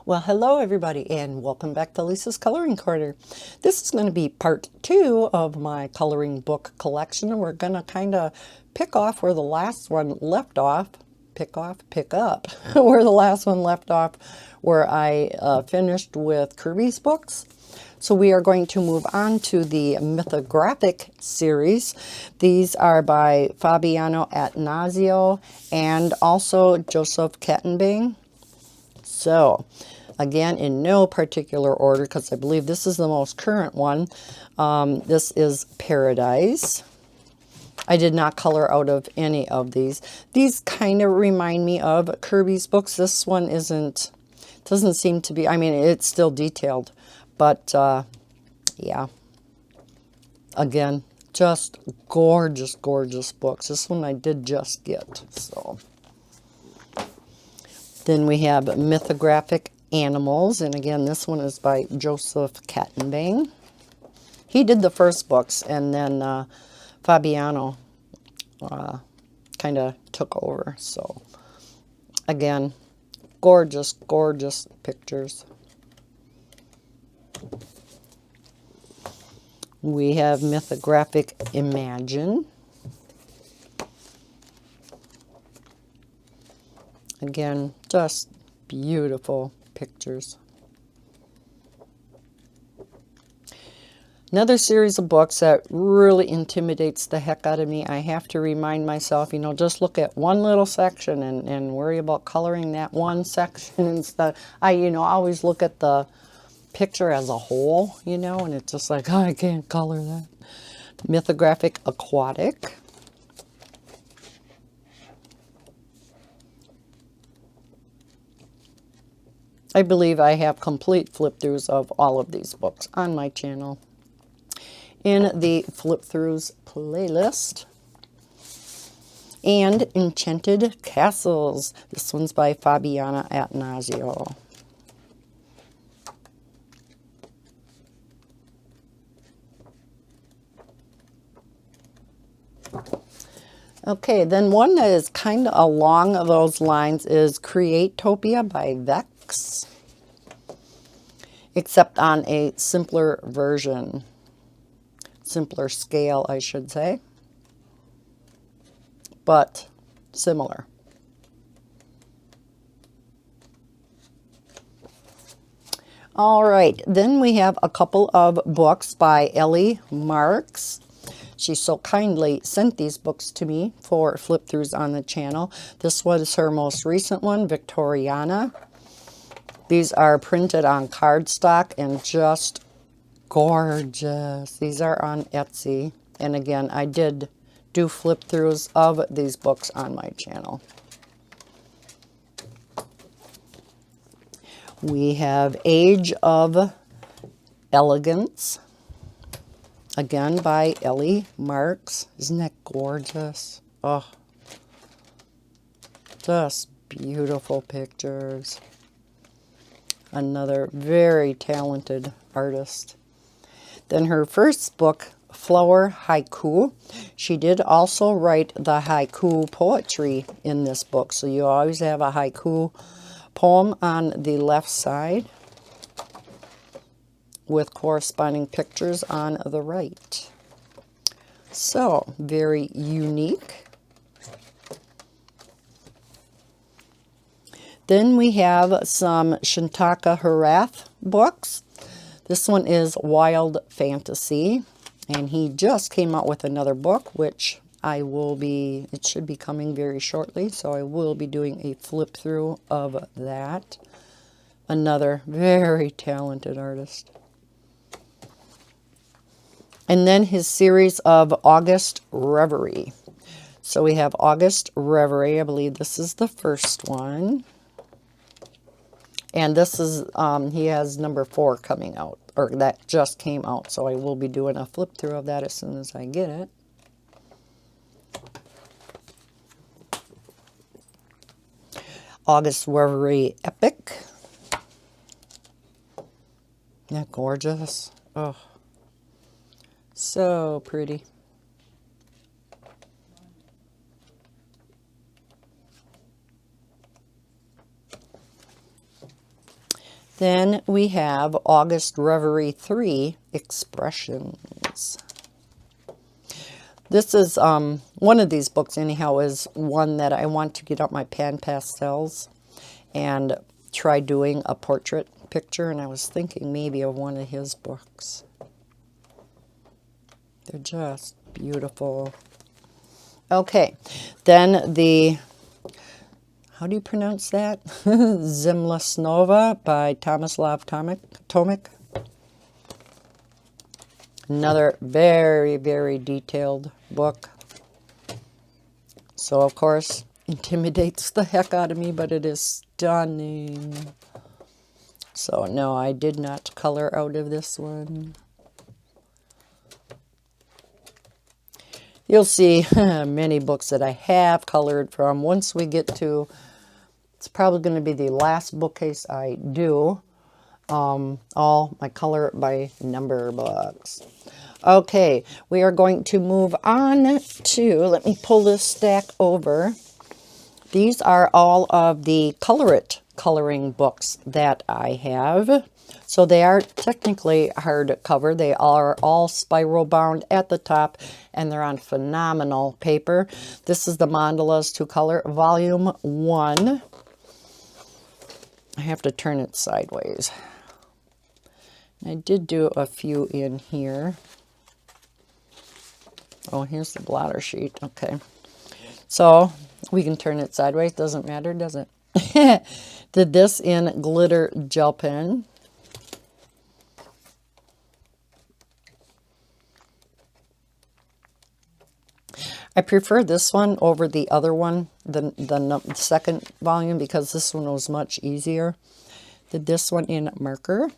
Well, hello everybody, and welcome back to Lisa's Coloring Corner. This is going to be part 2 of my coloring book collection. We're going to kind of pick off where the last one left off. Pick up where the last one left off, where I finished with Kirby's books. So we are going to move on to the Mythographic series. These are by Fabiano Attanasio and also Joseph Kattenbang. So, again, in no particular order, because I believe this is the most current one. This is Paradise. I did not color out of any of these. These kind of remind me of Kirby's books. This one doesn't seem to be, I mean, it's still detailed. But, yeah. Again, just gorgeous, gorgeous books. This one I did just get, so. Then we have Mythographic Animals, and again, this one is by Joseph Kattenbang. He did the first books, and then Fabiano kind of took over. So, again, gorgeous, gorgeous pictures. We have Mythographic Imagine. Again, just beautiful pictures. Another series of books that really intimidates the heck out of me. I have to remind myself, you know, just look at one little section and worry about coloring that one section instead. I always look at the picture as a whole, and it's just like, oh, I can't color that. Mythographic Aquatic. I believe I have complete flip-throughs of all of these books on my channel. In the flip-throughs playlist. And Enchanted Castles. This one's by Fabiana Attanasio. Okay, then one that is kind of along those lines is Creatopia by Vex, except on a simpler version, simpler scale, I should say, but similar. All right, then we have a couple of books by Ellie Marks. She so kindly sent these books to me for flip-throughs on the channel. This was her most recent one, Victoriana. These are printed on cardstock and just gorgeous. These are on Etsy. And again, I did do flip-throughs of these books on my channel. We have Age of Elegance. Again, by Ellie Marks. Isn't that gorgeous? Oh, just beautiful pictures. Another very talented artist. Then her first book, Flower Haiku. She did also write the haiku poetry in this book. So you always have a haiku poem on the left side, with corresponding pictures on the right. So, very unique. Then we have some Chinthaka Herath books. This one is Wild Fantasy, and he just came out with another book, which it should be coming very shortly, so I will be doing a flip through of that. Another very talented artist. And then his series of August Reverie. So we have August Reverie. I believe this is the first one. And this is, he has number 4 coming out, or that just came out. So I will be doing a flip through of that as soon as I get it. August Reverie Epic. Isn't that gorgeous? Oh. So pretty. Then we have August Reverie 3 Expressions. This is, one of these books anyhow is one that I want to get out my pan pastels and try doing a portrait picture, and I was thinking maybe of one of his books. They're just beautiful. Okay, then the, how do you pronounce that? Zimlesnova by Tomislav Tomic. Another very, very detailed book. So, of course, intimidates the heck out of me, but it is stunning. So, no, I did not color out of this one. You'll see many books that I have colored from. Once we get to, it's probably going to be the last bookcase I do. All my color by number books. Okay, we are going to move on to, let me pull this stack over. These are all of the ColorIt coloring books that I have. So they are technically hardcover. They are all spiral bound at the top, and they're on phenomenal paper. This is the Mandalas to Color Volume 1. I have to turn it sideways. I did do a few in here. Oh, here's the blotter sheet. Okay. So we can turn it sideways. Doesn't matter, does it? Did this in glitter gel pen. I prefer this one over the other one, the second volume, because this one was much easier. Did this one in marker.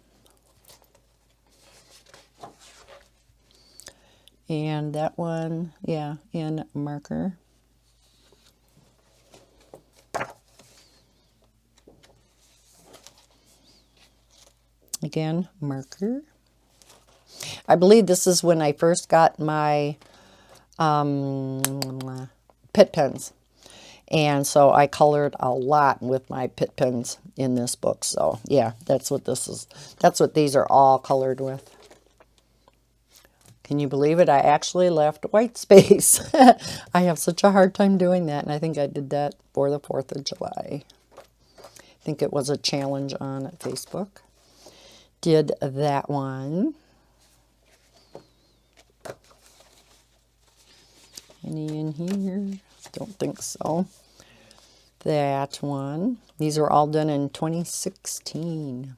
And that one, yeah, in marker. Again, marker. I believe this is when I first got my Pitt pens. And so I colored a lot with my Pitt pens in this book. So yeah, that's what this is. That's what these are all colored with. Can you believe it? I actually left white space. I have such a hard time doing that. And I think I did that for the 4th of July. I think it was a challenge on Facebook. Did that one. Any in here? Don't think so. That one. These were all done in 2016.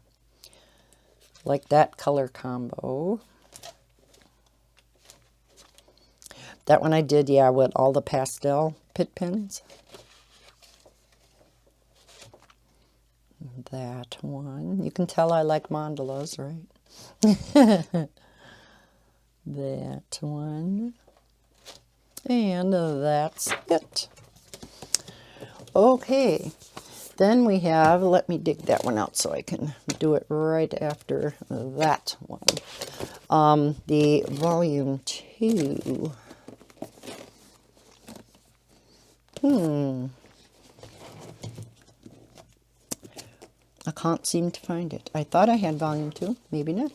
Like that color combo. That one I did, yeah, with all the pastel Pitt pens. That one. You can tell I like mandalas, right? That one. And that's it. Okay. Then we have, let me dig that one out so I can do it right after that one. The volume 2. I can't seem to find it. I thought I had volume 2. Maybe not.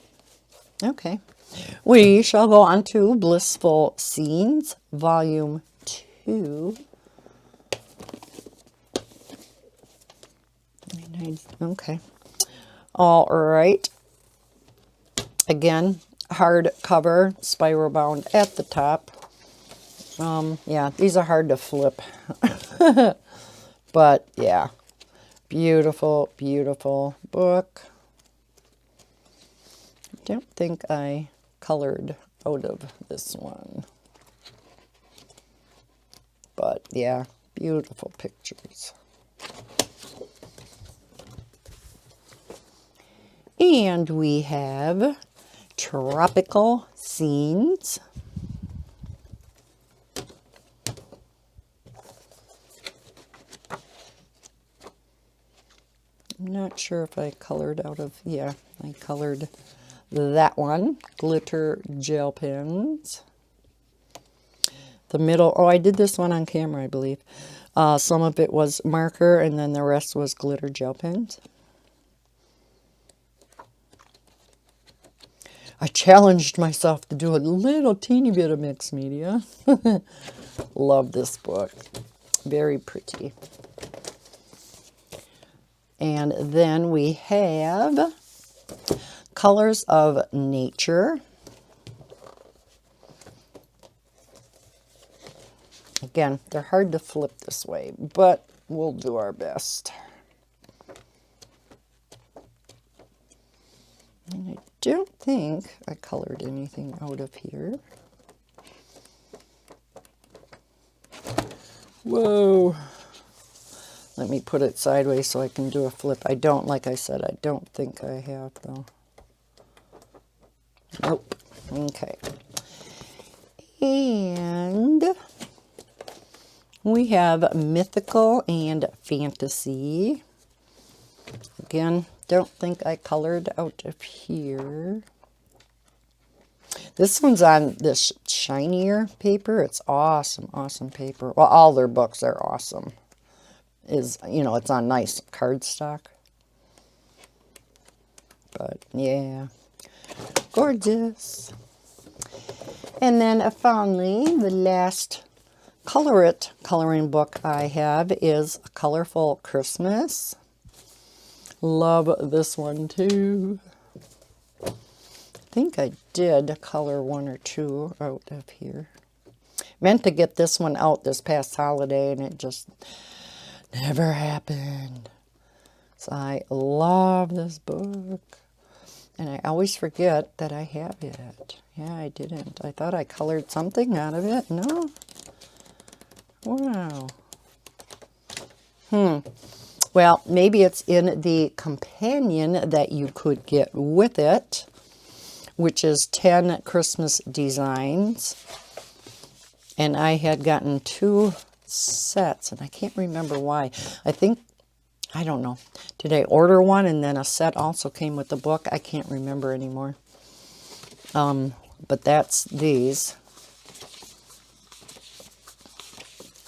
Okay. We shall go on to Blissful Scenes, volume 2. Okay. All right. Again, hardcover, spiral bound at the top. Yeah, these are hard to flip. But yeah, beautiful, beautiful book. I don't think I colored out of this one. But yeah, beautiful pictures. And we have Tropical Scenes. I'm not sure if I colored out of, yeah, I colored that one. Glitter gel pens. The middle, oh, I did this one on camera, I believe. Some of it was marker, and then the rest was glitter gel pens. I challenged myself to do a little teeny bit of mixed media. Love this book. Very pretty. And then we have Colors of Nature. Again, they're hard to flip this way, but we'll do our best. And I don't think I colored anything out of here. Whoa. Let me put it sideways so I can do a flip. I don't, like I said, I don't think I have, though. Nope. Okay. And we have mythical and fantasy. Again, don't think I colored out of here. This one's on this shinier paper. It's awesome, awesome paper. Well, all their books are awesome. It's on nice cardstock. But yeah, gorgeous. And then finally, the last ColorIt coloring book I have is Colorful Christmas. Love this one too. I think I did color one or two out of here. Meant to get this one out this past holiday, and it just never happened. So I love this book. And I always forget that I have it. Yeah, I didn't. I thought I colored something out of it. No. Wow. Well, maybe it's in the companion that you could get with it, which is 10 Christmas Designs. And I had gotten 2 sets, and I can't remember why. I don't know. Did I order one and then a set also came with the book? I can't remember anymore. But that's these.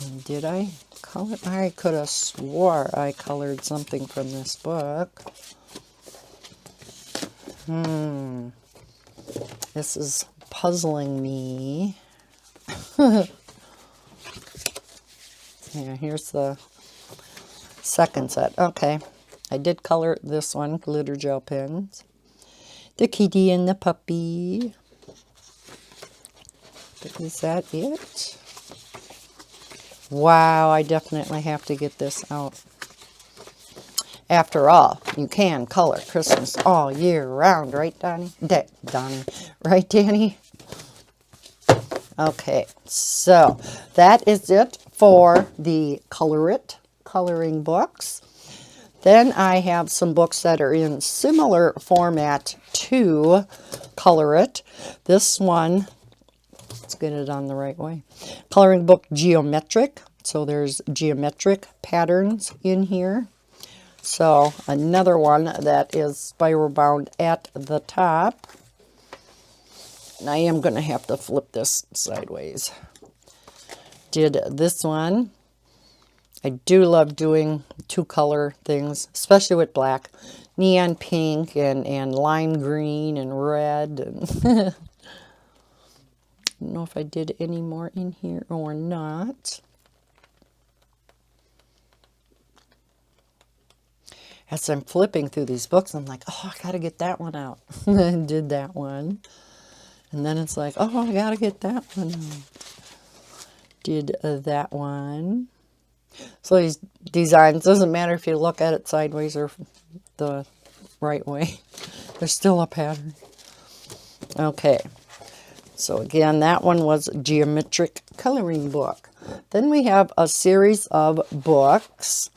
And did I color? I could have swore I colored something from this book. This is puzzling me. Yeah, here's the second set. Okay, I did color this one, glitter gel pens. The kitty and the puppy. Is that it? Wow, I definitely have to get this out. After all, you can color Christmas all year round, right, Donnie? Donnie, right, Danny? Okay, so that is it for the ColorIt coloring books. Then I have some books that are in similar format to ColorIt. This one, let's get it on the right way. Coloring book Geometric. So there's geometric patterns in here. So another one that is spiral bound at the top. And I am going to have to flip this sideways. Did this one. I do love doing 2-color things, especially with black. Neon pink and lime green and red. And I don't know if I did any more in here or not. As I'm flipping through these books, I'm like, oh, I got to get that one out. I did that one. And then it's like, oh, I got to get that one out. Did that one. So these designs, doesn't matter if you look at it sideways or the right way. There's still a pattern. Okay. So again, that one was Geometric Coloring Book. Then we have a series of books.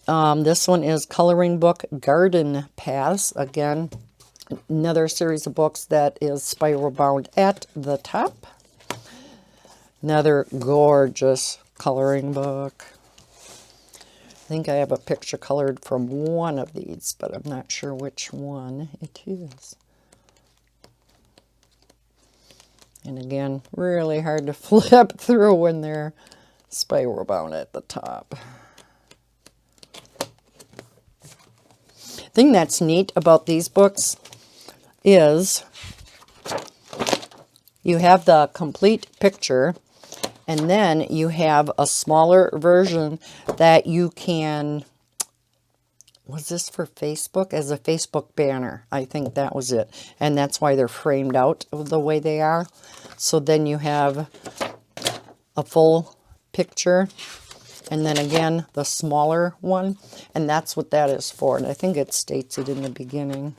This one is Coloring Book Garden Paths. Again, another series of books that is spiral bound at the top. Another gorgeous coloring book. I think I have a picture colored from one of these, but I'm not sure which one it is. And again, really hard to flip through when they're spiral bound at the top. Thing that's neat about these books, is you have the complete picture, and then you have a smaller version that you can, was this for Facebook? As a Facebook banner. I think that was it. And that's why they're framed out the way they are. So then you have a full picture, and then again the smaller one, and that's what that is for. And I think it states it in the beginning.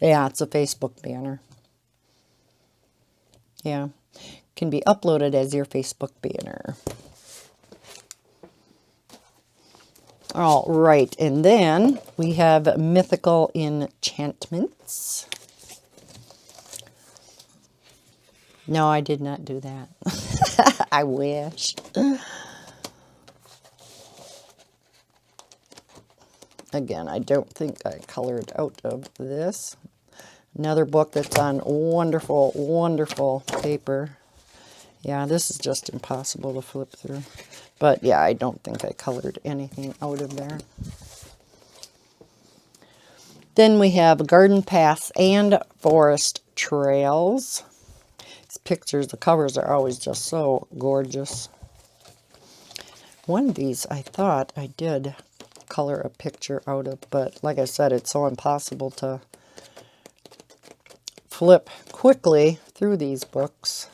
Yeah, it's a Facebook banner. Yeah, can be uploaded as your Facebook banner. All right, and then we have Mythical Enchantments. No, I did not do that. I wish. Again, I don't think I colored out of this. Another book that's on wonderful, wonderful paper. Yeah, this is just impossible to flip through. But yeah, I don't think I colored anything out of there. Then we have Garden Paths and Forest Trails. These pictures, the covers are always just so gorgeous. One of these I thought I did color a picture out of, but like I said, it's so impossible to flip quickly through these books.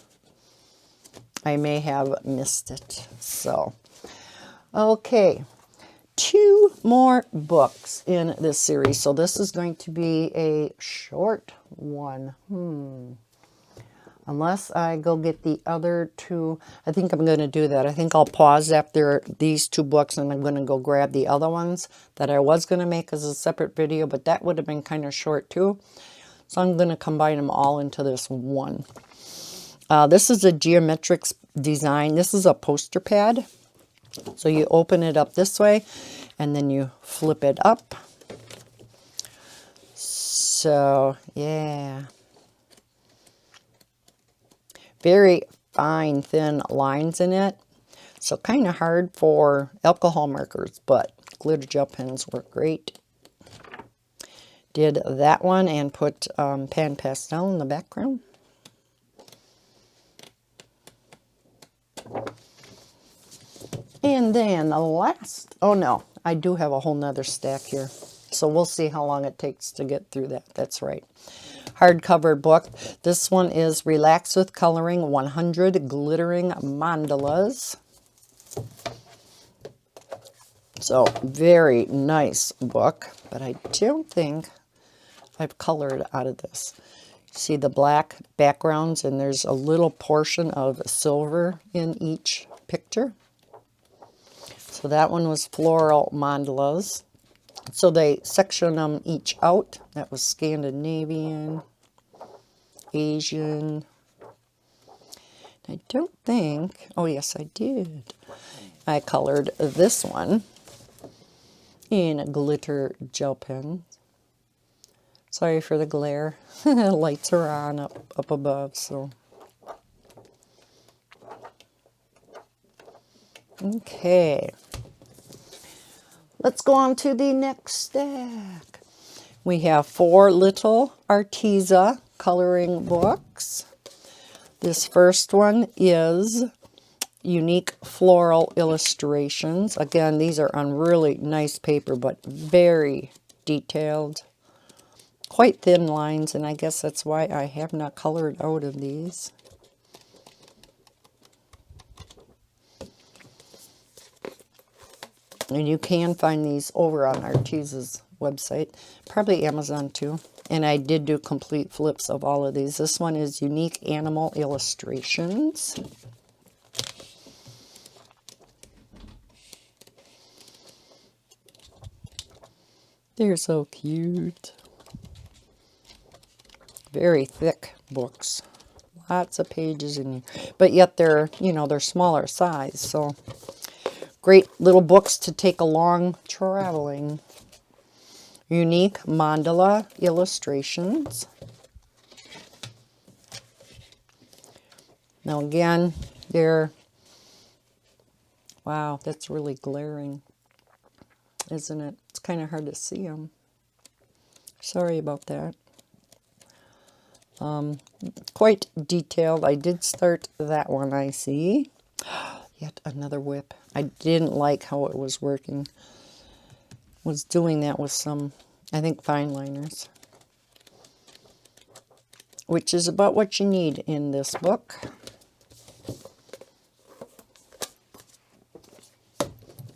I may have missed it. So, okay, 2 more books in this series. So this is going to be a short one. Unless I go get the other 2. I think I'm going to do that. I think I'll pause after these 2 books, and I'm going to go grab the other ones that I was going to make as a separate video, but that would have been kind of short too. So I'm going to combine them all into this one. This is a geometrics design. This is a poster pad. So you open it up this way, and then you flip it up. So, yeah. Very fine, thin lines in it. So kind of hard for alcohol markers, but glitter gel pens work great. Did that one and put pan pastel in the background. And then the last, oh no, I do have a whole nother stack here. So we'll see how long it takes to get through that. That's right. Hardcover book. This one is Relax with Coloring 100 Glittering Mandalas. So very nice book, but I don't think I've colored out of this. See the black backgrounds, and there's a little portion of silver in each picture. So that one was floral mandalas. So they section them each out. That was Scandinavian, Asian. I don't think, oh yes I did. I colored this one in glitter gel pen. Sorry for the glare. Lights are on up above, so. Okay. Let's go on to the next stack. We have 4 little Arteza coloring books. This first one is Unique Floral Illustrations. Again, these are on really nice paper, but very detailed. Quite thin lines, and I guess that's why I have not colored out of these. And you can find these over on Arteza's website, probably Amazon too. And I did do complete flips of all of these. This one is Unique Animal Illustrations. They're so cute. Very thick books. Lots of pages in here. But yet they're, you know, they're smaller size. So great little books to take along traveling. Unique Mandala Illustrations. Now again, they're, wow, that's really glaring, isn't it? It's kind of hard to see them. Sorry about that. Quite detailed. I did start that one, I see. Yet another whip. I didn't like how it was working. Was doing that with some, I think, fine liners, which is about what you need in this book.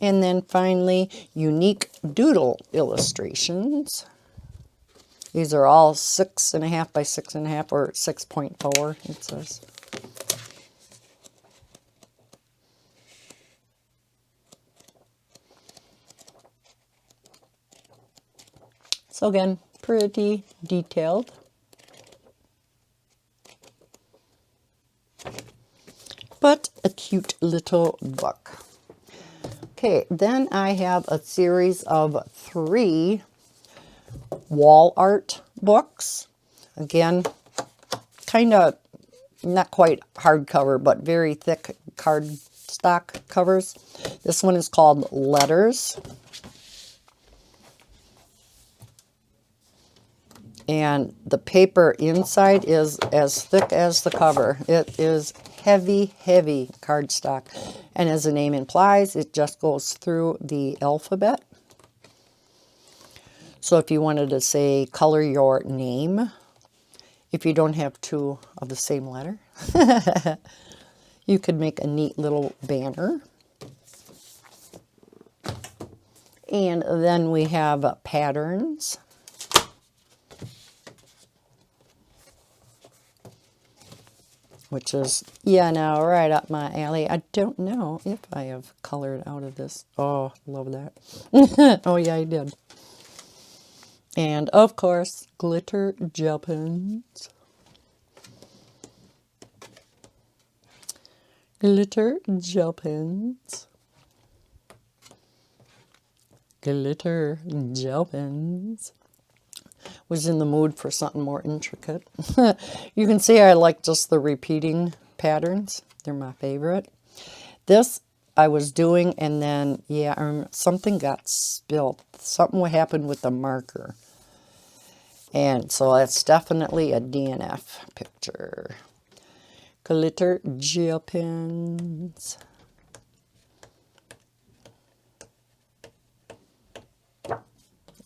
And then finally, unique doodle illustrations. These are all 6.5 by 6.5 or 6.4, it says. So again, pretty detailed. But a cute little book. Okay, then I have a series of 3 wall art books. Again, kind of not quite hardcover, but very thick cardstock covers. This one is called Letters. And the paper inside is as thick as the cover. It is heavy, heavy cardstock. And as the name implies, it just goes through the alphabet. So if you wanted to say, color your name, if you don't have 2 of the same letter, you could make a neat little banner. And then we have patterns. Which is, yeah, now right up my alley. I don't know if I have colored out of this. Oh, love that. Oh, yeah, I did. And, of course, glitter gel pens. Glitter gel pens. Glitter gel pens. Was in the mood for something more intricate. You can see I like just the repeating patterns. They're my favorite. This I was doing, and then, yeah, something got spilled. Something happened with the marker. And so that's definitely a DNF picture. Glitter gel pens.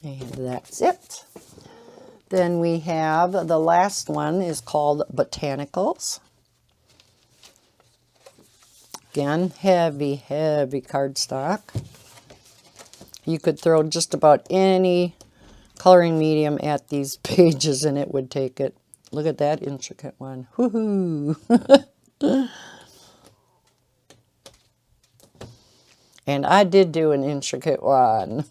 And that's it. Then we have the last one is called Botanicals. Again, heavy, heavy cardstock. You could throw just about any coloring medium at these pages and it would take it. Look at that intricate one. Woohoo! And I did do an intricate one.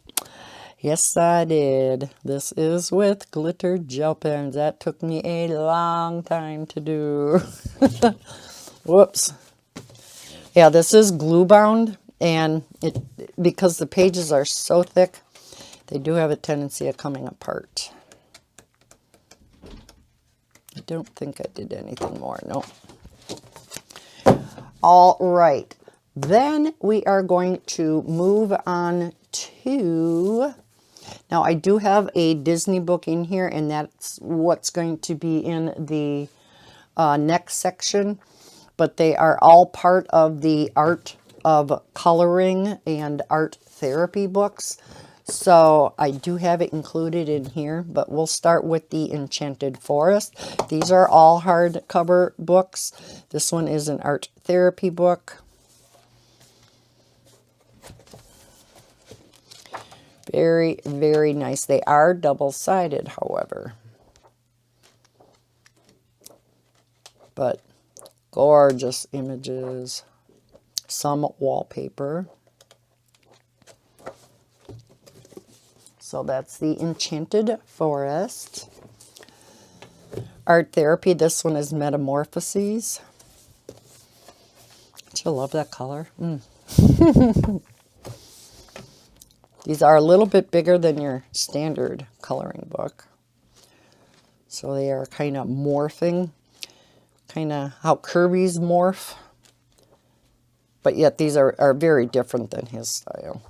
Yes, I did. This is with glitter gel pens. That took me a long time to do. Whoops. Yeah, this is glue bound, and because the pages are so thick, they do have a tendency of coming apart. I don't think I did anything more. Nope. All right. Then we are going to move on to... Now, I do have a Disney book in here, and that's what's going to be in the next section. But they are all part of the Art of Coloring and Art Therapy books. So I do have it included in here, but we'll start with the Enchanted Forest. These are all hardcover books. This one is an Art Therapy book. Very, very nice. They are double-sided, however. But gorgeous images. Some wallpaper. So that's the Enchanted Forest. Art Therapy. This one is Metamorphoses. Don't you love that color? These are a little bit bigger than your standard coloring book. So they are kind of morphing, kind of how Kirby's morph. But yet these are very different than his style.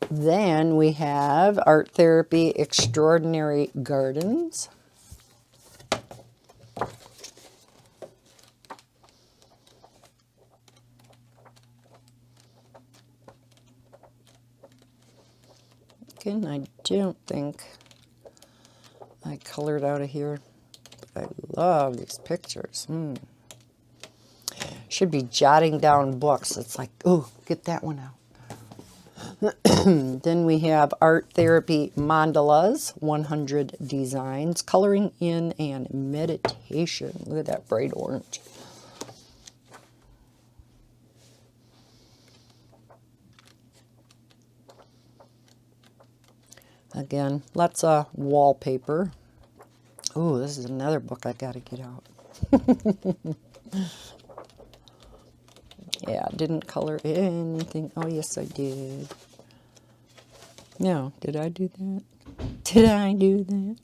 Then we have Art Therapy Extraordinary Gardens. Again, I don't think I colored out of here, but I love these pictures. Should be jotting down books. It's like, oh, get that one out. Then we have Art Therapy Mandalas, 100 Designs, Coloring in and Meditation. Look at that bright orange. Again, lots of wallpaper. Oh, this is another book I got to get out. Yeah, didn't color anything. Oh, yes, I did. No, did I do that? Did I do that?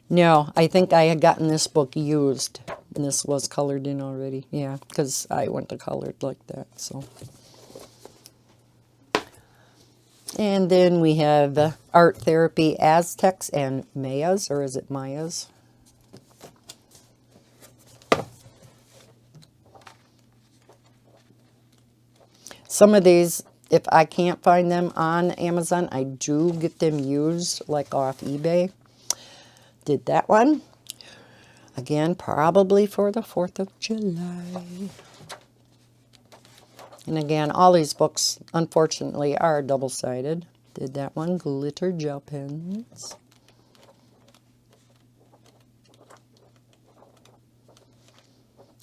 No, I think I had gotten this book used. And this was colored in already. Yeah, because I went to colored like that, so. And then we have Art Therapy Aztecs and Mayas, or is it Mayas? Some of these, if I can't find them on Amazon, I do get them used, like off eBay. Did that one. Again, probably for the 4th of July. And again, all these books, unfortunately, are double-sided. Did that one. Glitter gel pens.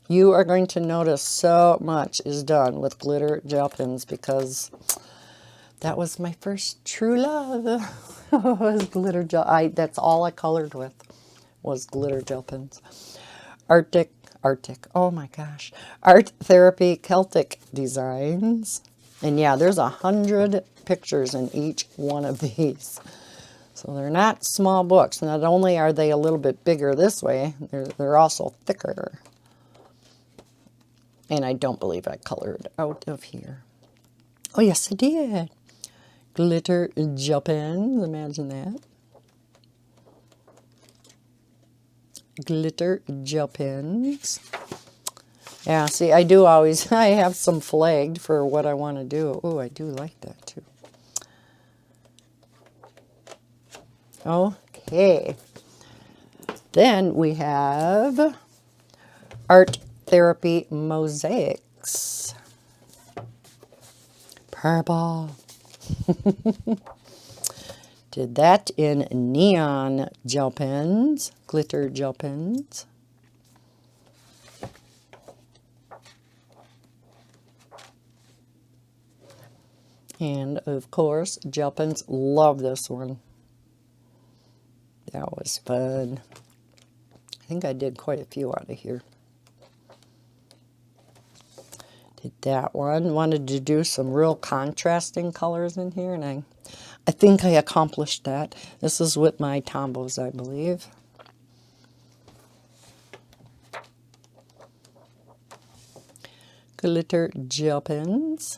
You are going to notice so much is done with glitter gel pens because that was my first true love. Was glitter gel. That's all I colored with was glitter gel pens. Arctic. Oh my gosh. Art Therapy Celtic Designs. And yeah, there's 100 pictures in each one of these. So they're not small books. Not only are they a little bit bigger this way, they're also thicker. And I don't believe I colored out of here. Oh, yes, I did. Glitter gel pens. Imagine that. Glitter gel pens. Yeah, see, I do always, I have some flagged for what I want to do. Oh, I do like that too. Okay. Then we have Art Therapy Mosaics. Purple. Did that in neon gel pens, glitter gel pens. And of course, gel pens. Love this one. That was fun. I think I did quite a few out of here. Did that one. Wanted to do some real contrasting colors in here, and I think I accomplished that. This is with my Tombos, I believe. Glitter gel pens.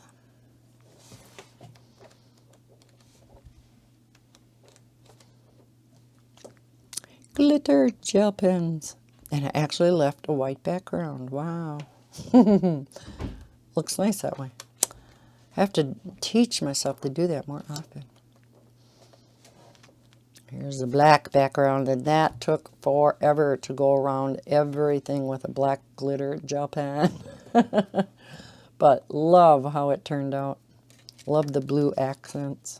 Glitter gel pens. And I actually left a white background. Wow. Looks nice that way. I have to teach myself to do that more often. Here's the black background, and that took forever to go around everything with a black glitter gel pen. But love how it turned out. Love the blue accents.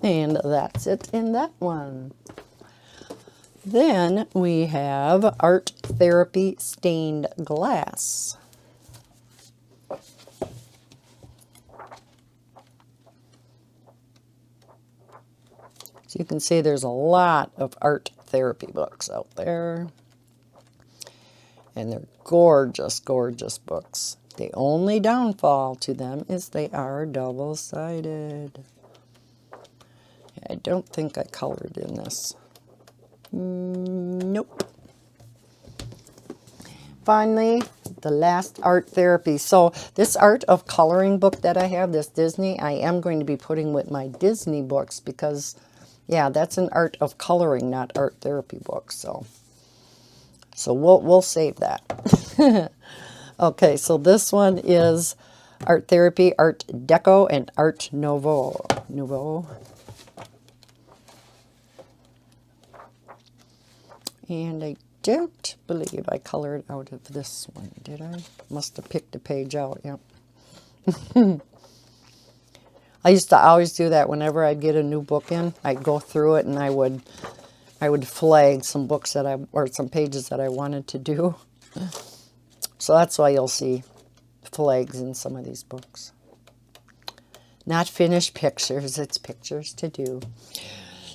And that's it in that one. Then we have Art Therapy Stained Glass. So you can see there's a lot of art therapy books out there. And they're gorgeous, gorgeous books. The only downfall to them is they are double-sided. I don't think I colored in this. Nope. Finally, the last art therapy. So this art of coloring book that I have, this Disney, I am going to be putting with my Disney books because, yeah, that's an art of coloring, not art therapy book. So we'll save that. Okay, so this one is Art Therapy, Art Deco, and Art Nouveau. And I don't believe I colored out of this one, did I? Must have picked a page out, yep. I used to always do that whenever I'd get a new book in. I'd go through it and I would flag some books or some pages that I wanted to do. So that's why you'll see flags in some of these books. Not finished pictures, it's pictures to do.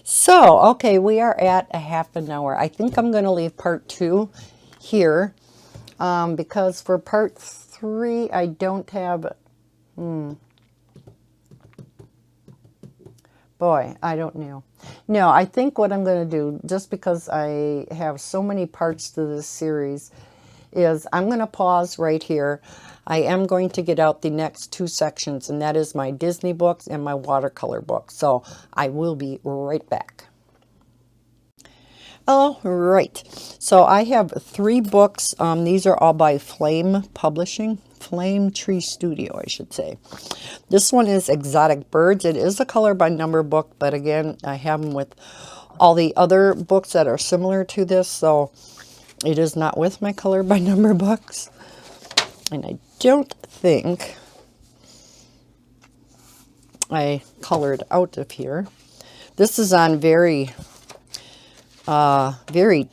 So, okay, we are at a half an hour. I think I'm going to leave part 2 here because for part 3, I don't have... Boy, I don't know. No, I think what I'm going to do, just because I have so many parts to this series, is I'm going to pause right here. I am going to get out the next 2 sections, and that is my Disney books and my watercolor books. So I will be right back. All right. So I have 3 books. These are all by Flame Publishing. Flame Tree Studio, I should say. This one is Exotic Birds. It is a color by number book, but again, I have them with all the other books that are similar to this, so it is not with my color by number books. And I don't think I colored out of here. This is on very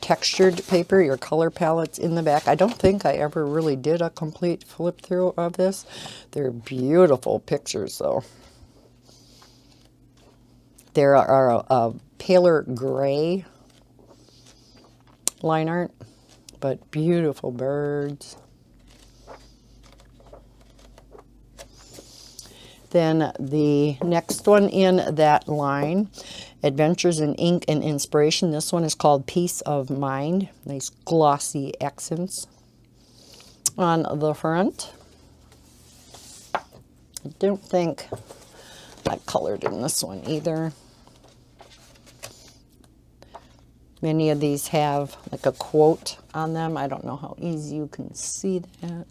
textured paper, your color palettes in the back. I don't think I ever really did a complete flip through of this. They're beautiful pictures though. There are a paler gray line art, but beautiful birds. Then the next one in that line, Adventures in Ink and Inspiration. This one is called Peace of Mind. Nice glossy accents on the front. I don't think I colored in this one either. Many of these have like a quote on them. I don't know how easy you can see that,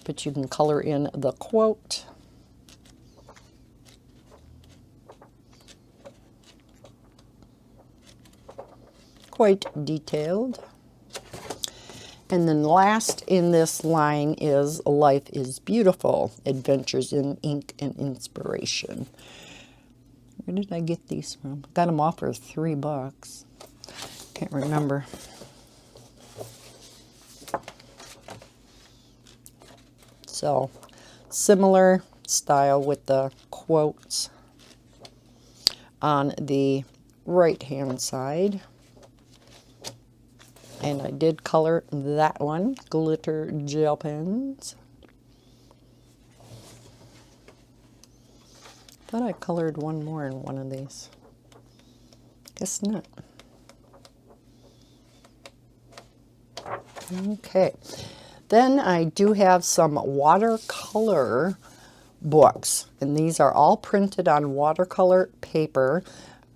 but you can color in the quote. Quite detailed. And then last in this line is Life is Beautiful, Adventures in Ink and Inspiration. Where did I get these from? Got them off for $3. Can't remember. So, similar style with the quotes on the right-hand side. And I did color that one, glitter gel pens. Thought I colored one more in one of these. Guess not. Okay. Then I do have some watercolor books. And these are all printed on watercolor paper.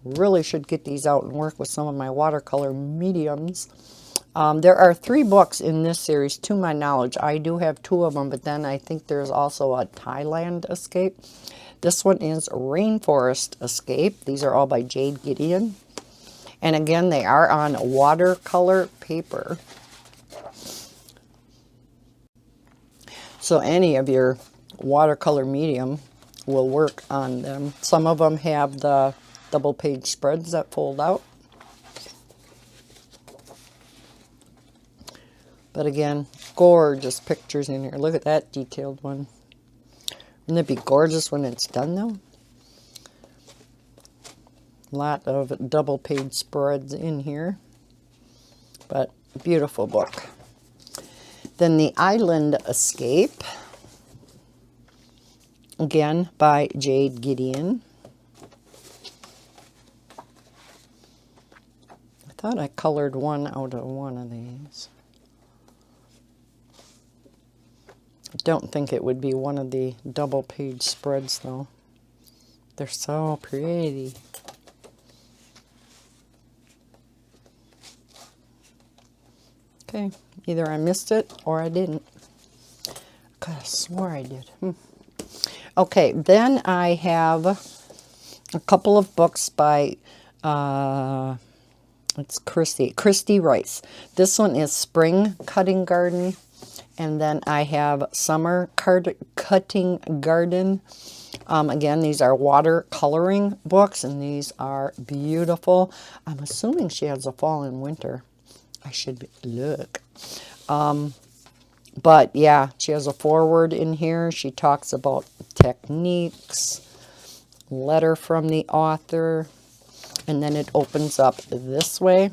Really should get these out and work with some of my watercolor mediums. There are 3 books in this series, to my knowledge. I do have 2 of them, but then I think there's also a Thailand Escape. This one is Rainforest Escape. These are all by Jade Gideon. And again, they are on watercolor paper. So any of your watercolor medium will work on them. Some of them have the double page spreads that fold out. But again, gorgeous pictures in here. Look at that detailed one. Wouldn't it be gorgeous when it's done, though? A lot of double page spreads in here. But beautiful book. Then The Island Escape. Again, by Jade Gideon. I thought I colored one out of one of these. Don't think it would be one of the double page spreads though. They're so pretty. Okay, either I missed it or I didn't. God, I swore I did. Okay, then I have a couple of books by, it's Christy Rice. This one is Spring Cutting Garden. And then I have Summer Cutting Garden. Again, these are watercoloring books, and these are beautiful. I'm assuming she has a fall and winter. I should look. But yeah, she has a foreword in here. She talks about techniques, letter from the author, and then it opens up this way.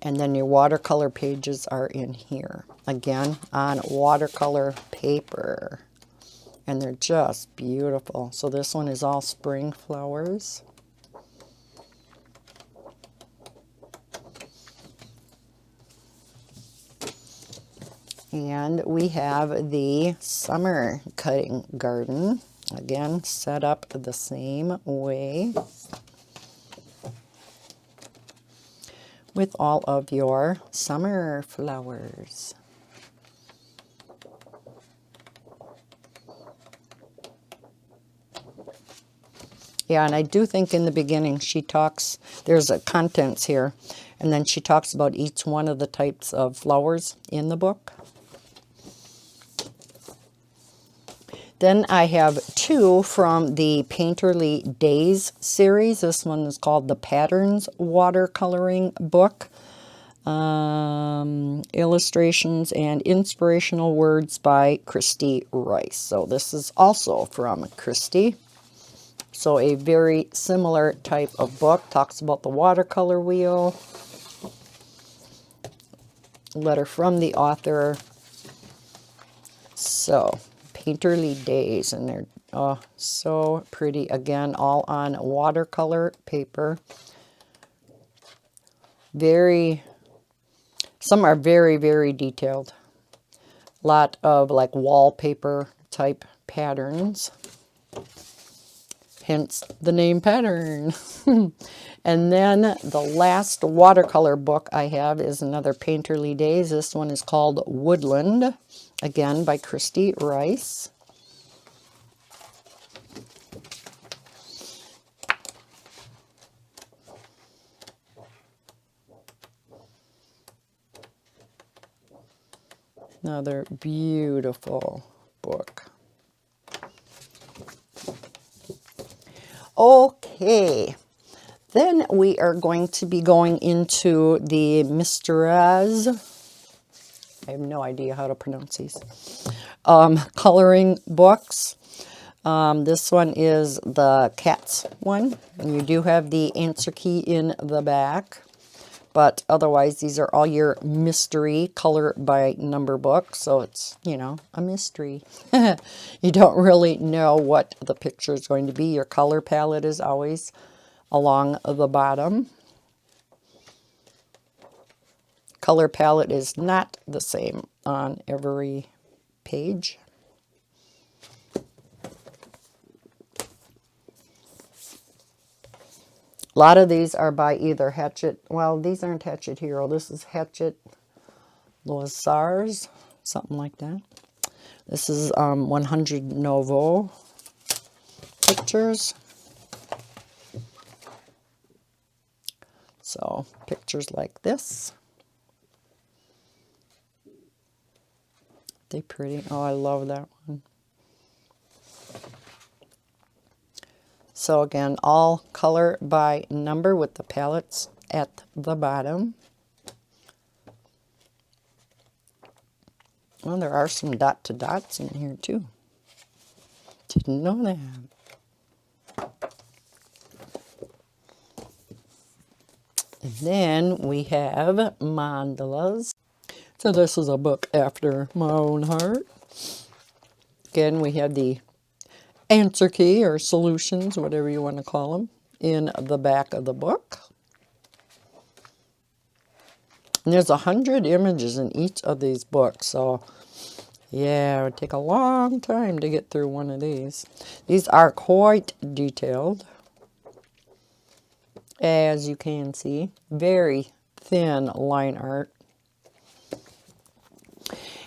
And then your watercolor pages are in here. Again, on watercolor paper. And they're just beautiful. So this one is all spring flowers. And we have the Summer Cutting Garden. Again, set up the same way, with all of your summer flowers. Yeah, and I do think in the beginning she talks, there's a contents here, and then she talks about each one of the types of flowers in the book. Then I have two from the Painterly Days series. This one is called the Patterns Watercoloring Book. Illustrations and Inspirational Words by Christy Rice. So this is also from Christy. So a very similar type of book. Talks about the watercolor wheel. Letter from the author. So Painterly Days, and they're so pretty. Again, all on watercolor paper. Some are very, very detailed. A lot of like wallpaper type patterns. Hence the name Pattern. And then the last watercolor book I have is another Painterly Days. This one is called Woodland. Again, by Christy Rice. Another beautiful book. Okay, then we are going to be going into the Mysteres. I have no idea how to pronounce these. Coloring books. This one is the cats one. And you do have the answer key in the back. But otherwise, these are all your mystery color by number books. So it's, you know, a mystery. You don't really know what the picture is going to be. Your color palette is always along the bottom. Color palette is not the same on every page. A lot of these are by either Hachette, well, these aren't Hachette Hero. This is Hachette Loisars, something like that. This is 100 Nouveau pictures. So, pictures like this. They're pretty. Oh, I love that one. So again, all color by number with the palettes at the bottom. Well, there are some dot to dots in here too. Didn't know that. And then we have mandalas. So this is a book after my own heart. Again, we have the answer key or solutions, whatever you want to call them, in the back of the book. And there's 100 images in each of these books, so Yeah, it would take a long time to get through one of these. These are quite detailed, as you can see. Very thin line art.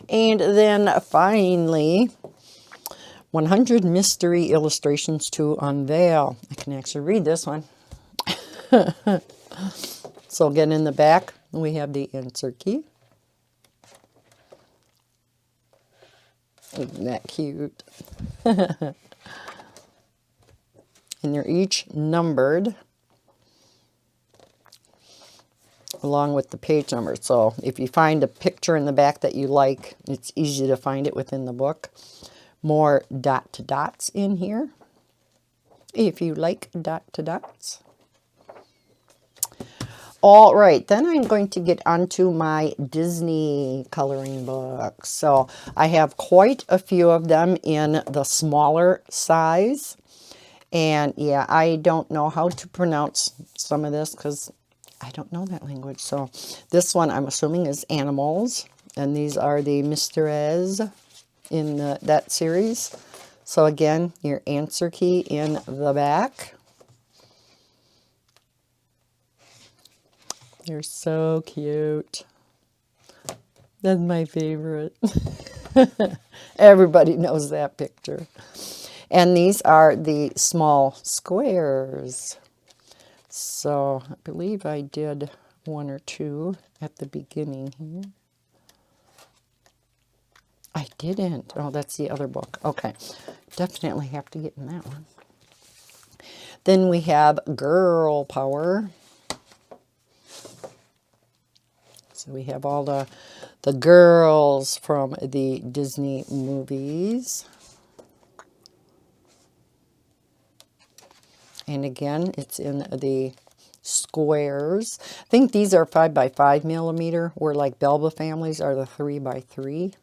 And then finally, 100 mystery illustrations to unveil. I can actually read this one. So again, in the back, we have the insert key. Isn't that cute? And they're each numbered along with the page number. So if you find a picture in the back that you like, it's easy to find it within the book. More dot to dots in here, if you like dot to dots. All right, then I'm going to get onto my Disney coloring books. So I have quite a few of them in the smaller size. And yeah, I don't know how to pronounce some of this because I don't know that language. So this one I'm assuming is animals. And these are the Mysteres in that series. So again, your answer key in the back. They're so cute. That's my favorite. Everybody knows that picture. And these are the small squares. So I believe I did one or two at the beginning here. I didn't. Oh, that's the other book. Okay. Definitely have to get in that one. Then we have Girl Power. So we have all the girls from the Disney movies. And again, it's in the squares. I think these are 5 by 5 millimeter, where like Belva families are the 3 by 3.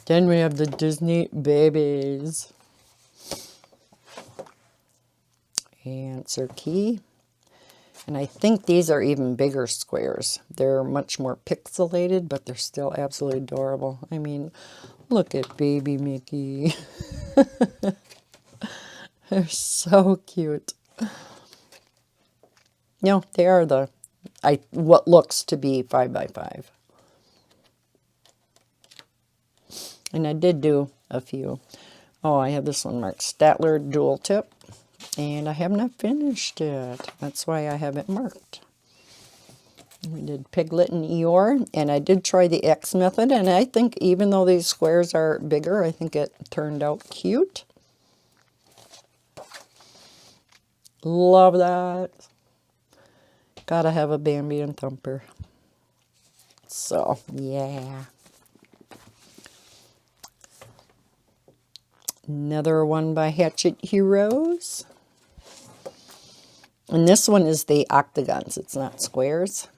Then we have the Disney babies. Answer key. And I think these are even bigger squares. They're much more pixelated, but they're still absolutely adorable. I mean, look at baby Mickey. They're so cute. You know, they are what looks to be 5 by 5. And I did do a few. Oh, I have this one marked Statler Dual Tip. And I have not finished it. That's why I have it marked. We did Piglet and Eeyore. And I did try the X method. And I think even though these squares are bigger, I think it turned out cute. Love that. Gotta have a Bambi and Thumper. So, yeah. Another one by Hatchet Heroes. And this one is the octagons. It's not squares.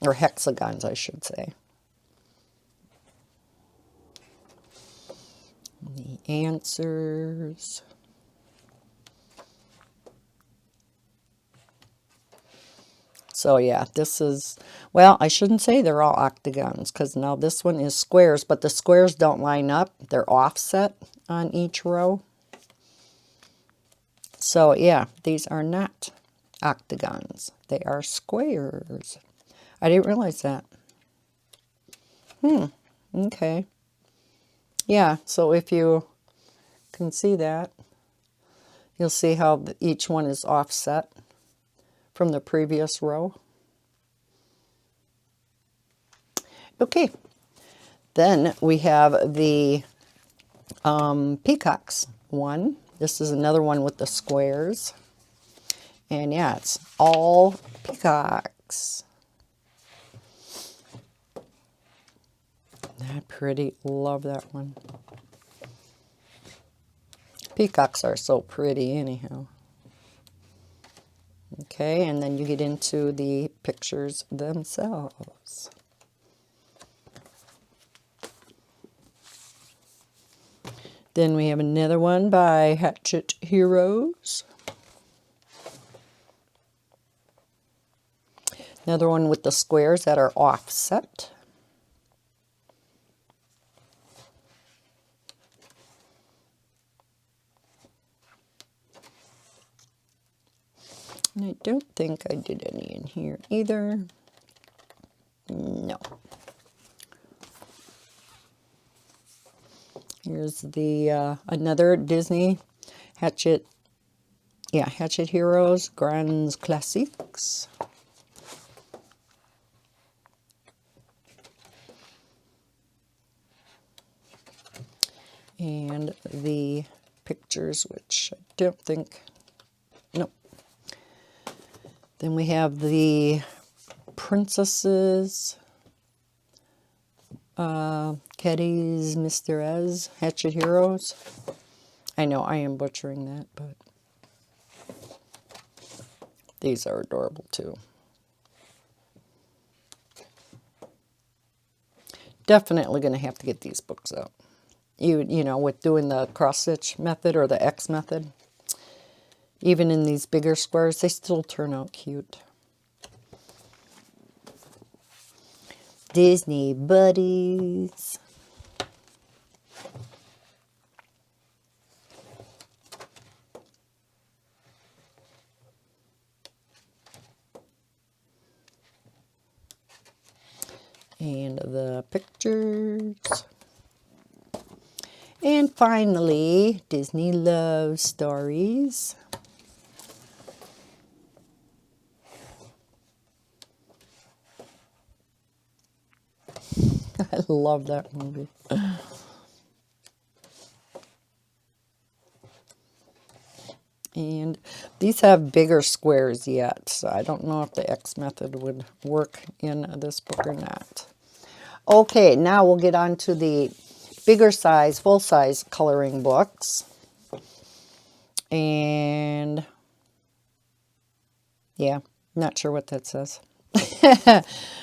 Or hexagons, I should say. The answers. So yeah, this is, well, I shouldn't say they're all octagons, because now this one is squares, but the squares don't line up. They're offset on each row. So yeah, these are not octagons. They are squares. I didn't realize that. Okay. Yeah, so if you can see that, you'll see how each one is offset from the previous row. Okay, then we have the peacocks one. This is another one with the squares. And yeah, it's all peacocks. Isn't that pretty? Love that one. Peacocks are so pretty anyhow. Okay, and then you get into the pictures themselves. Then we have another one by Hatchet Heroes. Another one with the squares that are offset. don't think I did any in here either. No. Here's the another Disney Hatchet Heroes Grands Classiques. And the pictures, which I don't think, nope. Then we have the princesses, Coloriages Mysteres, Hatchet Heroes. I know I am butchering that, but these are adorable too. Definitely going to have to get these books out. You know, with doing the cross-stitch method or the X method, even in these bigger squares, they still turn out cute. Disney Buddies. And the pictures. And finally, Disney Love Stories. I love that movie. And these have bigger squares yet, so I don't know if the X method would work in this book or not. Okay, now we'll get on to the bigger size, full-size coloring books. And yeah, not sure what that says.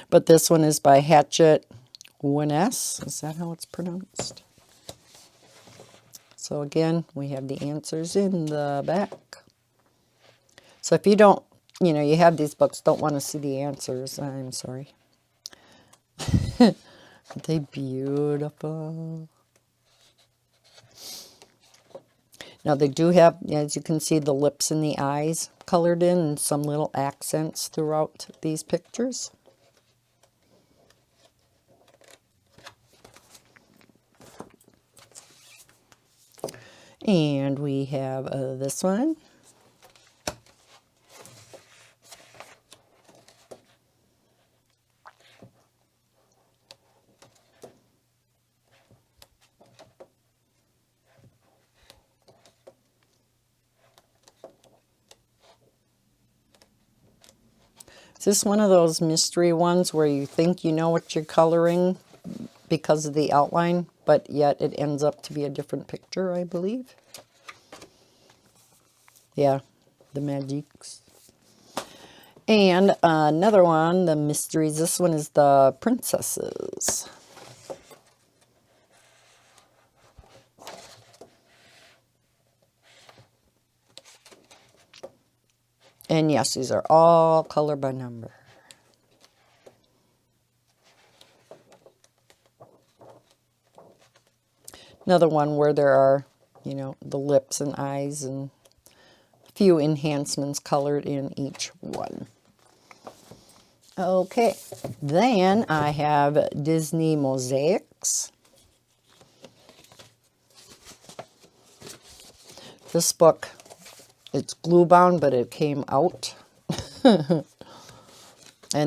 But this one is by Hatchet Winess. Is that how it's pronounced? So again, we have the answers in the back. So if you don't, you know, you have these books, don't want to see the answers, I'm sorry. Aren't they beautiful? Now they do have, as you can see, the lips and the eyes colored in and some little accents throughout these pictures. And we have this one. Is this one of those mystery ones where you think you know what you're coloring because of the outline, but yet it ends up to be a different picture, I believe? Yeah, the magics. And another one, the mysteries. This one is the princesses. And yes, these are all color by number. Another one where there are, you know, the lips and eyes and a few enhancements colored in each one. Okay, then I have Disney Mosaics. This book, it's glue bound, but it came out. And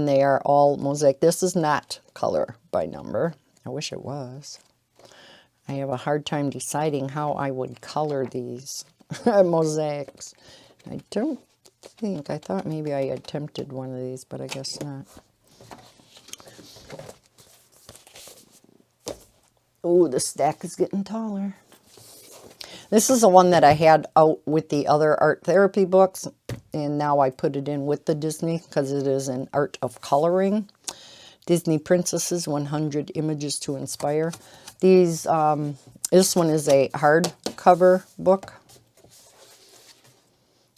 they are all mosaic. This is not color by number. I wish it was. I have a hard time deciding how I would color these mosaics. I don't think, I thought maybe I attempted one of these, but I guess not. Oh, the stack is getting taller. This is the one that I had out with the other art therapy books, and now I put it in with the Disney because it is an art of coloring. Disney Princesses, 100 Images to Inspire. These, this one is a hardcover book,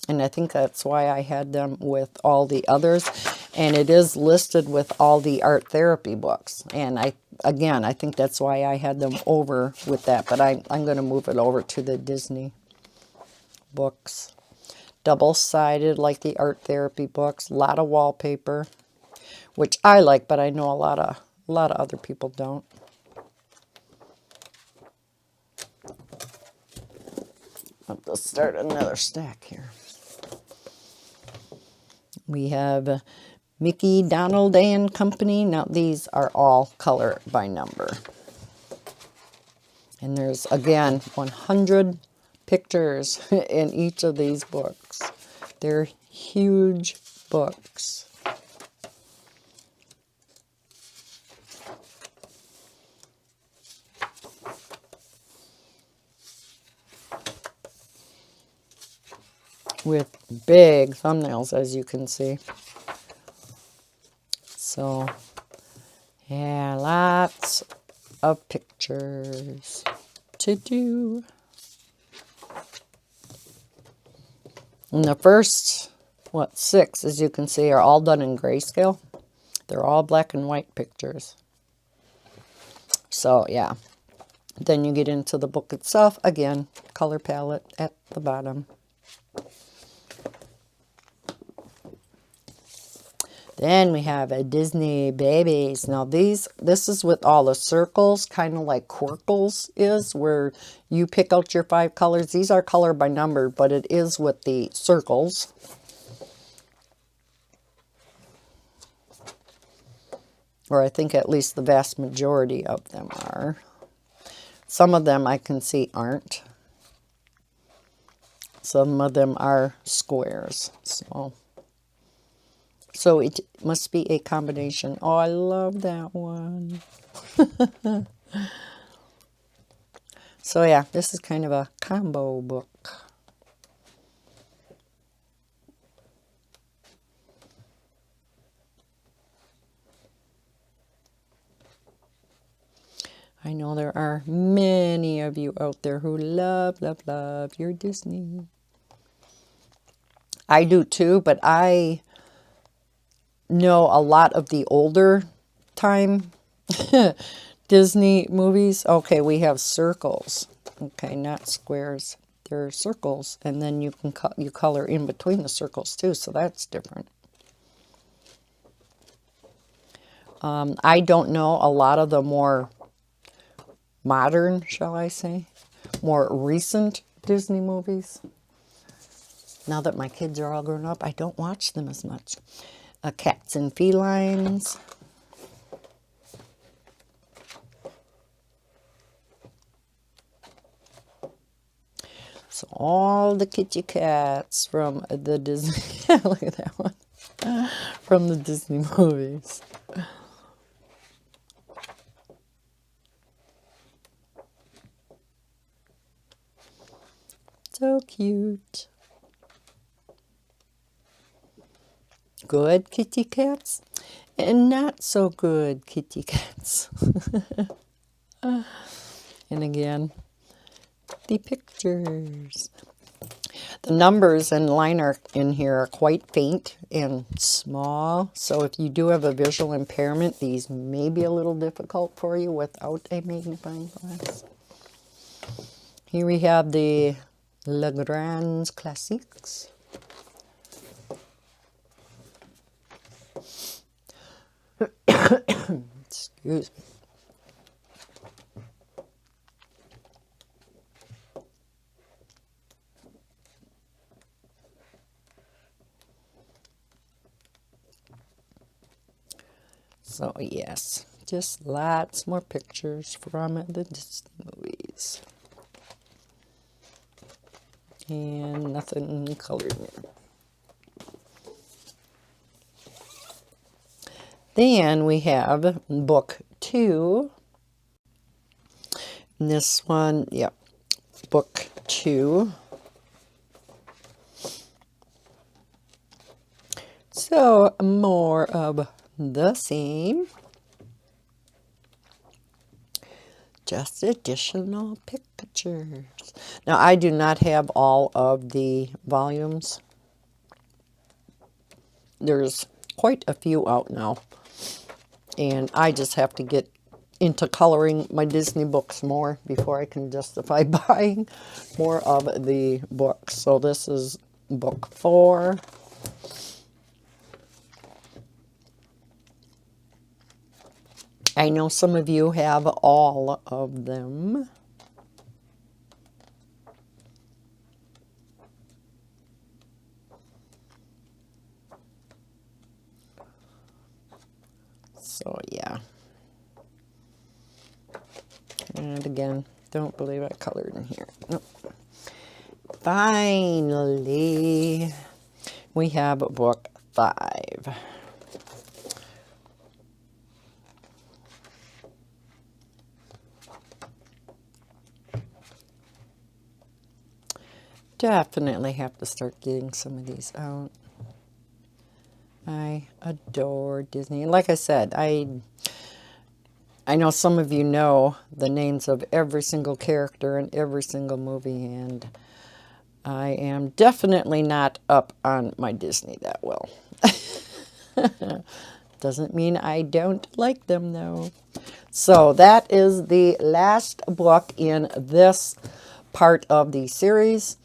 and I think that's why I had them with all the others. And it is listed with all the art therapy books, and again, I think that's why I had them over with that, but I'm going to move it over to the Disney books. double-sided like the art therapy books. A lot of wallpaper, which I like, but I know a lot of other people don't. I'll just start another stack here. We have Mickey, Donald and Company. Now these are all color by number. And there's, again, 100 pictures in each of these books. They're huge books. With big thumbnails, as you can see. So, yeah, lots of pictures to do. And the first, 6, as you can see, are all done in grayscale. They're all black and white pictures. So, yeah. Then you get into the book itself. Again, color palette at the bottom. Then we have a Disney Babies. Now this is with all the circles, kind of like Quirkles is, where you pick out your 5 colors. These are color by number, but it is with the circles. Or I think at least the vast majority of them are. Some of them I can see aren't. Some of them are squares. So it must be a combination. Oh, I love that one. So yeah, this is kind of a combo book. I know there are many of you out there who love your Disney. I do too, but I know a lot of the older time Disney movies. Okay, we have circles. Okay, not squares. They're circles, and then you can you color in between the circles too, so that's different. I don't know a lot of the more modern, shall I say, more recent Disney movies. Now that my kids are all grown up, I don't watch them as much. Cats and Felines. So all the kitty cats from the Disney, look at that one, from the Disney movies. So cute. Good kitty cats and not so good kitty cats. And again, the pictures. The numbers and line art in here are quite faint and small, so if you do have a visual impairment, these may be a little difficult for you without a magnifying glass. Here we have the Le Grands Classiques. Excuse me. So yes, just lots more pictures from the Disney movies. And nothing colored in. Then we have book 2. And this one, yep, book 2. So more of the same. Just additional pictures. Now I do not have all of the volumes. There's quite a few out now. And I just have to get into coloring my Disney books more before I can justify buying more of the books. So this is book 4. I know some of you have all of them. So yeah. And again, don't believe I colored in here. Nope. Finally, we have book 5. Definitely have to start getting some of these out. I adore Disney. And like I said, I know some of you know the names of every single character in every single movie, and I am definitely not up on my Disney that well. Doesn't mean I don't like them, though. So that is the last book in this part of the series.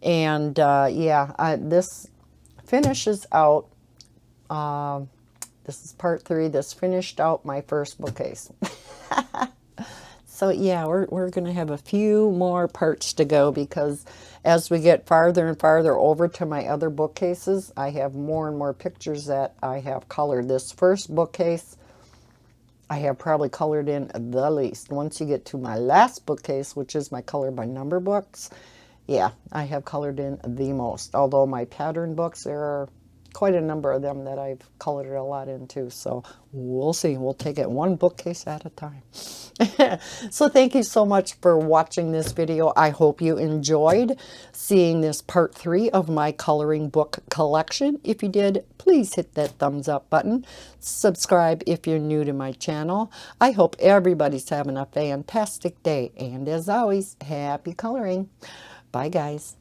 And yeah, this finishes out, this is part 3, this finished out my first bookcase. So yeah, we're going to have a few more parts to go, because as we get farther and farther over to my other bookcases, I have more and more pictures that I have colored. This first bookcase, I have probably colored in the least. Once you get to my last bookcase, which is my color by number books, yeah, I have colored in the most. Although my pattern books, there are quite a number of them that I've colored a lot into. So we'll see. We'll take it one bookcase at a time. So thank you so much for watching this video. I hope you enjoyed seeing this part 3 of my coloring book collection. If you did, please hit that thumbs up button. Subscribe if you're new to my channel. I hope everybody's having a fantastic day. And as always, happy coloring. Bye, guys.